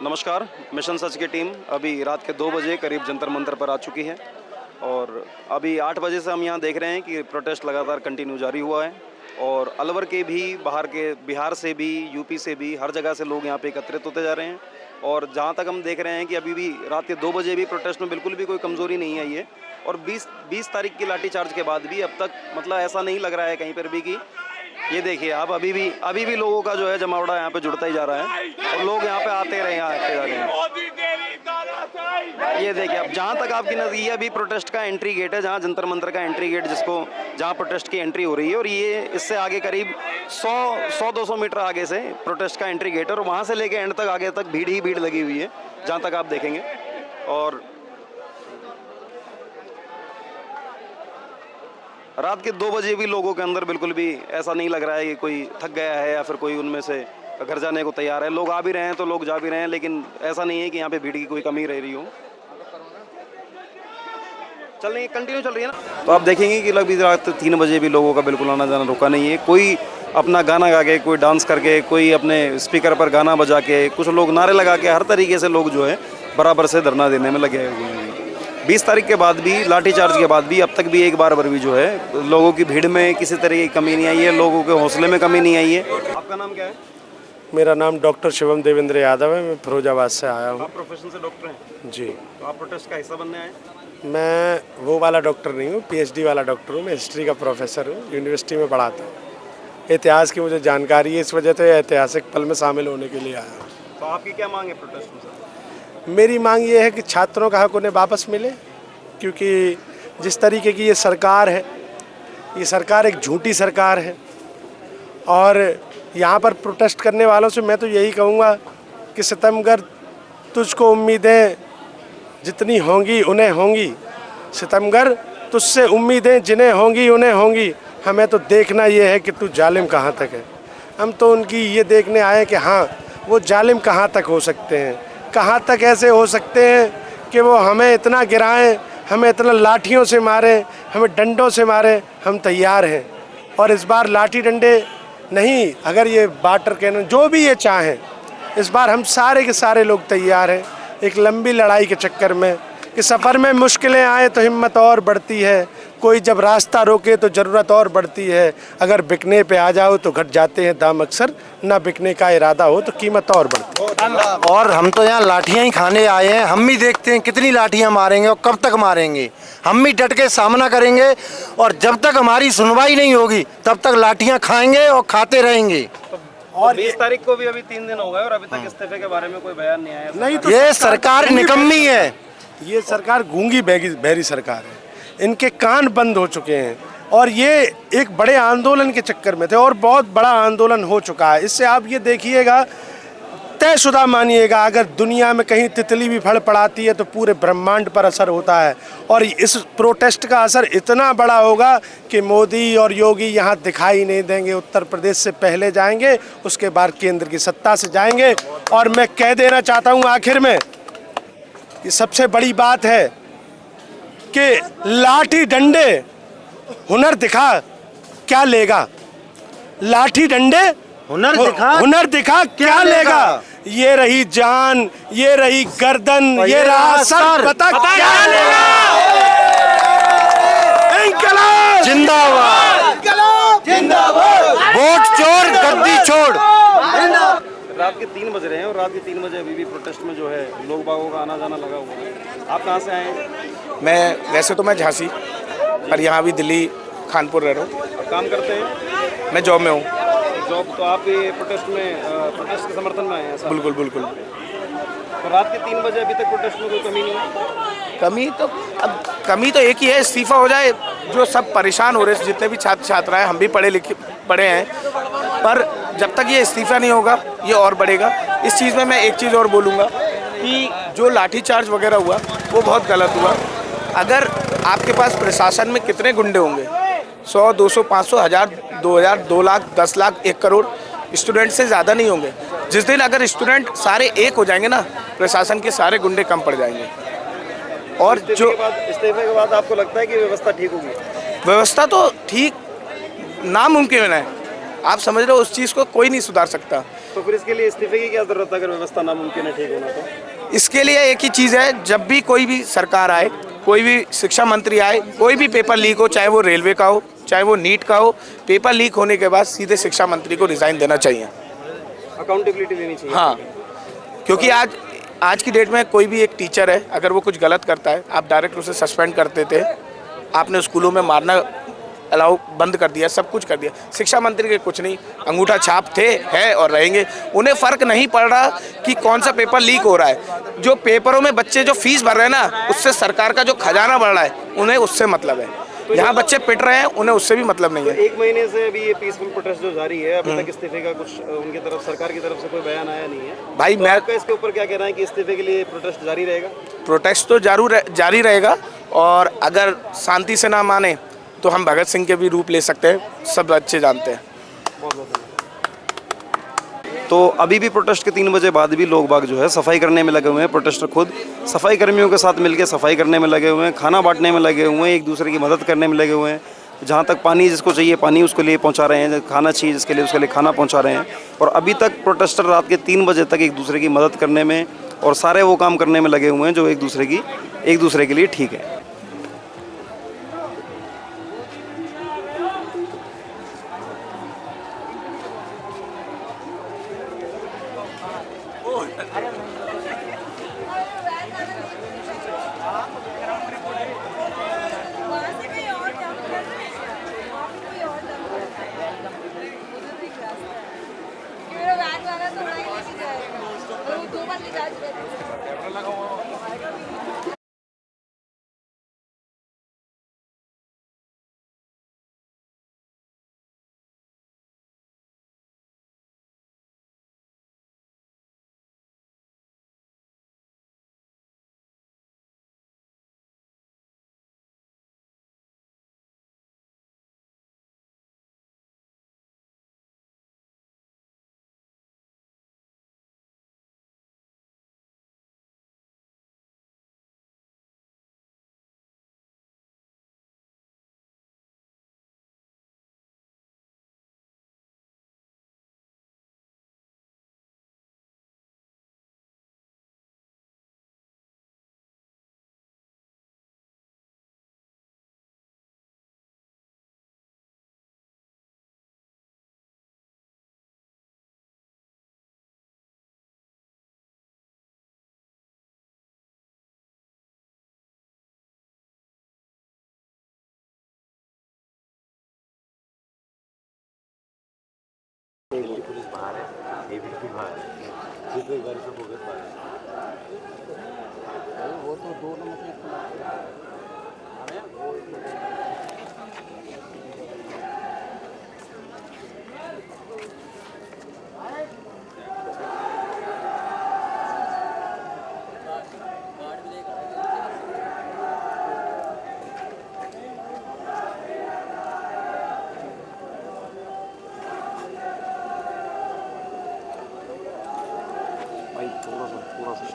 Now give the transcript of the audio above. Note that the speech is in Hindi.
नमस्कार। मिशन सच की टीम अभी रात के 2 बजे करीब जंतर मंतर पर आ चुकी है और अभी 8 बजे से हम यहाँ देख रहे हैं कि प्रोटेस्ट लगातार कंटिन्यू जारी हुआ है और अलवर के भी, बाहर के, बिहार से भी, यूपी से भी, हर जगह से लोग यहाँ पे एकत्रित होते जा रहे हैं। और जहाँ तक हम देख रहे हैं कि अभी भी रात के 2 बजे भी प्रोटेस्ट में बिल्कुल भी कोई कमज़ोरी नहीं आई है और 20 तारीख की लाठीचार्ज के बाद भी अब तक मतलब ऐसा नहीं लग रहा है कहीं पर भी कि ये देखिए आप अभी भी लोगों का जो है जमावड़ा यहाँ पे जुड़ता ही जा रहा है और लोग यहाँ पे आते रहे, यहाँ आते जा रहे हैं। ये देखिए अब जहाँ तक आपकी नज़र, ये अभी प्रोटेस्ट का एंट्री गेट है, जहाँ जंतर मंतर का एंट्री गेट जहाँ प्रोटेस्ट की एंट्री हो रही है और ये इससे आगे करीब 100-200 मीटर आगे से प्रोटेस्ट का एंट्री गेट है और वहाँ से लेके एंड तक आगे तक भीड़ ही भीड़ लगी हुई है जहाँ तक आप देखेंगे। और रात के 2 बजे भी लोगों के अंदर बिल्कुल भी ऐसा नहीं लग रहा है कि कोई थक गया है या फिर कोई उनमें से घर जाने को तैयार है। लोग आ भी रहे हैं तो लोग जा भी रहे हैं, लेकिन ऐसा नहीं है कि यहाँ पे भीड़ की कोई कमी रह रही हो। चल रही है, कंटिन्यू चल रही है ना। तो आप देखेंगे कि लगभग रात 3 बजे भी लोगों का बिल्कुल आना जाना रुका नहीं है। कोई अपना गाना गा के, कोई डांस करके, कोई अपने स्पीकर पर गाना बजा के, कुछ लोग नारे लगा के, हर तरीके से लोग जो है बराबर से धरना देने में लगे हुए हैं। 20 तारीख के बाद भी, लाठीचार्ज के बाद भी अब तक भी एक बार भी जो है लोगों की भीड़ में किसी तरह की कमी नहीं आई है, लोगों के हौसले में कमी नहीं आई है। आपका नाम क्या है? मेरा नाम डॉक्टर शिवम देवेंद्र यादव है। मैं फिरोजाबाद से आया हूँ। आप प्रोफेशन से डॉक्टर हैं? जी। तो आप प्रोटेस्ट का हिस्सा बनने आए? मैं वो वाला डॉक्टर नहीं हूँ, पीएचडी वाला डॉक्टर हूँ। मैं हिस्ट्री का प्रोफेसर हूँ, यूनिवर्सिटी में पढ़ाता हूँ। इतिहास की मुझे जानकारी है, इस वजह से ऐतिहासिक पल में शामिल होने के लिए आया हूँ। तो आपकी क्या मांग है प्रोटेस्ट में? मेरी मांग ये है कि छात्रों का हक उन्हें वापस मिले, क्योंकि जिस तरीके की ये सरकार है, ये सरकार एक झूठी सरकार है। और यहाँ पर प्रोटेस्ट करने वालों से मैं तो यही कहूँगा कि सितमगर तुझको उम्मीदें जितनी होंगी उन्हें होंगी, सितमगर तुझसे उम्मीदें जिन्हें होंगी उन्हें होंगी। हमें तो देखना ये है कि तू जालिम कहाँ तक है। हम तो उनकी ये देखने आए कि हाँ, वो जालिम कहाँ तक हो सकते हैं, कहाँ तक ऐसे हो सकते हैं कि वो हमें इतना गिराएं, हमें इतना लाठियों से मारें, हमें डंडों से मारें। हम तैयार हैं। और इस बार लाठी डंडे नहीं, अगर ये वाटर कैनन जो भी ये चाहें, इस बार हम सारे के सारे लोग तैयार हैं एक लंबी लड़ाई के चक्कर में कि सफ़र में मुश्किलें आए तो हिम्मत और बढ़ती है, कोई जब रास्ता रोके तो ज़रूरत और बढ़ती है। अगर बिकने पे आ जाओ तो घट जाते हैं दाम अक्सर, ना बिकने का इरादा हो तो कीमत और बढ़ती है। और हम तो यहाँ लाठियाँ ही खाने आए हैं। हम भी देखते हैं कितनी लाठियाँ मारेंगे और कब तक मारेंगे। हम भी डट के सामना करेंगे और जब तक हमारी सुनवाई नहीं होगी तब तक लाठियाँ खाएंगे और खाते रहेंगे। और 20 तारीख को भी अभी 3 दिन हो गए और अभी तक इस्तीफे के बारे में कोई बयान नहीं आया। नहीं तो ये सरकार निकम्मी है। ये सरकार गूंगी बहरी सरकार है। इनके कान बंद हो चुके हैं और ये एक बड़े आंदोलन के चक्कर में थे और बहुत बड़ा आंदोलन हो चुका है। इससे आप ये देखिएगा, तयशुदा मानिएगा, अगर दुनिया में कहीं तितली भी फड़फड़ाती है तो पूरे ब्रह्मांड पर असर होता है। और इस प्रोटेस्ट का असर इतना बड़ा होगा कि मोदी और योगी यहाँ दिखाई नहीं देंगे। उत्तर प्रदेश से पहले जाएंगे, उसके बाद केंद्र की सत्ता से जाएंगे। और मैं कह देना चाहता हूँ आखिर में, ये सबसे बड़ी बात है कि लाठी डंडे हुनर दिखा क्या लेगा, लाठी डंडे हुनर दिखा क्या लेगा। ये रही जान, ये रही गर्दन, ये रहा सर, पता क्या लेगा। इंकलाब जिंदाबाद, जिंदाबाद, वोट चोर गद्दी छोड़। रात के 3 बज रहे हैं और रात के 3 बजे अभी भी प्रोटेस्ट में जो है लोग बागों का आना जाना लगा हुआ है। आप कहाँ से आए हैं? मैं वैसे तो मैं झांसी, पर यहाँ भी दिल्ली कानपुर रह रहा हूँ। काम करते हैं? मैं जॉब में हूँ। जॉब, तो आप ये प्रोटेस्ट के समर्थन में आए हैं? बिल्कुल बिल्कुल। तो रात के 3 बजे अभी तक प्रोटेस्ट में कोई कमी नहीं है? कमी तो एक ही है, इस्तीफा हो जाए। जो सब परेशान हो रहे हैं, जितने भी छात्र छात्राएं, हम भी पढ़े हैं, पर जब तक ये इस्तीफा नहीं होगा ये और बढ़ेगा। इस चीज़ में मैं एक चीज़ और बोलूँगा कि जो लाठीचार्ज वगैरह हुआ वो बहुत गलत हुआ। अगर आपके पास प्रशासन में कितने गुंडे होंगे, 100, 200, 500, 1000, 2000, 2 लाख, 10 लाख, 1 करोड़ स्टूडेंट से ज़्यादा नहीं होंगे। जिस दिन अगर स्टूडेंट सारे एक हो जाएंगे ना, प्रशासन के सारे गुंडे कम पड़ जाएंगे। और जो इस्तीफे के बाद आपको लगता है कि व्यवस्था ठीक होगी? व्यवस्था तो ठीक नामुमकिन है। आप समझ रहे हो, उस चीज़ को कोई नहीं सुधार सकता। तो फिर इसके लिए इस्तीफे की क्या जरूरत है अगर व्यवस्था नामुमकिन है ठीक होना तो? इसके लिए एक ही चीज़ है, जब भी कोई भी सरकार आए, कोई भी शिक्षा मंत्री आए, कोई भी पेपर लीक हो, चाहे वो रेलवे का हो, चाहे वो नीट का हो, पेपर लीक होने के बाद सीधे शिक्षा मंत्री को रिज़ाइन देना चाहिए। अकाउंटेबिलिटी लेनी चाहिए। हाँ, क्योंकि आज की डेट में कोई भी एक टीचर है, अगर वो कुछ गलत करता है, आप डायरेक्ट उसे सस्पेंड कर देते हैं। आपने स्कूलों में मारना अलाउ बंद कर दिया, सब कुछ कर दिया। शिक्षा मंत्री के कुछ नहीं, अंगूठा छाप थे, है और रहेंगे। उन्हें फ़र्क नहीं पड़ रहा कि कौन सा पेपर लीक हो रहा है। जो पेपरों में बच्चे जो फीस भर रहे हैं ना, उससे सरकार का जो खजाना बढ़ रहा है, उन्हें उससे मतलब है। यहाँ बच्चे पिट रहे हैं, उन्हें उससे भी मतलब नहीं है। एक महीने से अभी ये पीसफुल प्रोटेस्ट जो जारी है, अभी तक इस्तीफे का कुछ उनकी तरफ, सरकार की तरफ से कोई बयान आया नहीं है। भाई तो मैं आपका इसके ऊपर क्या कहना है कि इस्तीफे के लिए प्रोटेस्ट जारी रहेगा? प्रोटेस्ट तो जारी रहेगा, और अगर शांति से ना माने तो हम भगत सिंह के भी रूप ले सकते हैं, सब बच्चे जानते हैं। बहुत बहुत धन्यवाद। तो अभी भी प्रोटेस्ट के 3 बजे बाद भी लोग बाग जो है सफाई करने में लगे हुए हैं। प्रोटेस्टर खुद सफाई कर्मियों के साथ मिलकर सफाई करने में लगे हुए हैं, खाना बांटने में लगे हुए हैं, एक दूसरे की मदद करने में लगे हुए हैं। जहाँ तक पानी जिसको चाहिए पानी उसके लिए पहुँचा रहे हैं, खाना चाहिए जिसके लिए उसके लिए खाना पहुँचा रहे हैं। और अभी तक प्रोटेस्टर रात के 3 बजे तक एक दूसरे की मदद करने में और सारे वो काम करने में लगे हुए हैं जो एक दूसरे के लिए ठीक है। पुलिस बाहर है, ये भी बाहर है, जितने गाड़ी सब हो गए बाहर। वो तो दो नंबर भाई थोड़ा सा पूरा सा